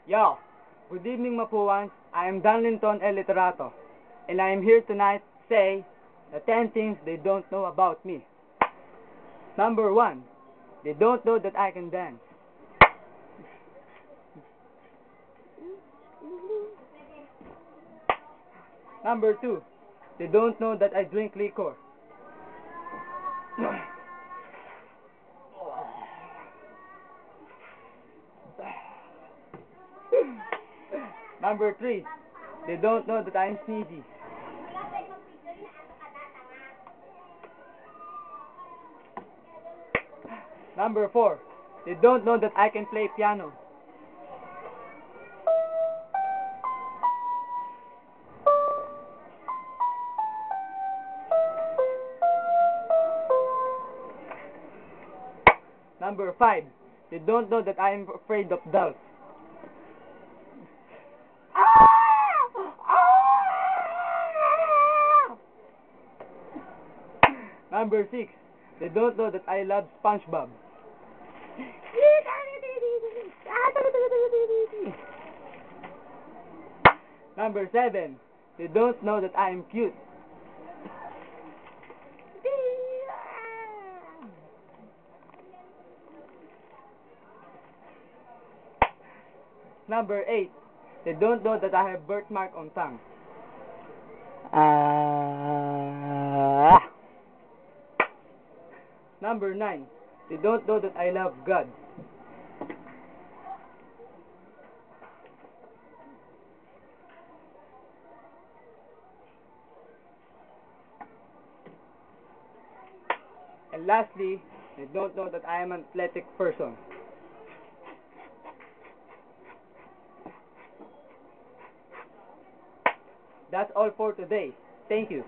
Yo, good evening Mapuans. I am Dan Linton El Literato, and I am here tonight to say the 10 things they don't know about me. Number 1, they don't know that I can dance. Number 2, they don't know that I drink liquor. Number 3, they don't know that I'm sneezy. Number 4, they don't know that I can play piano. Number 5, they don't know that I am afraid of dolls. Number 6, they don't know that I love SpongeBob. Number 7, they don't know that I am cute. Number 8, they don't know that I have birthmark on tongue. Number 9, they don't know that I love God. And lastly, they don't know that I am an athletic person. That's all for today. Thank you.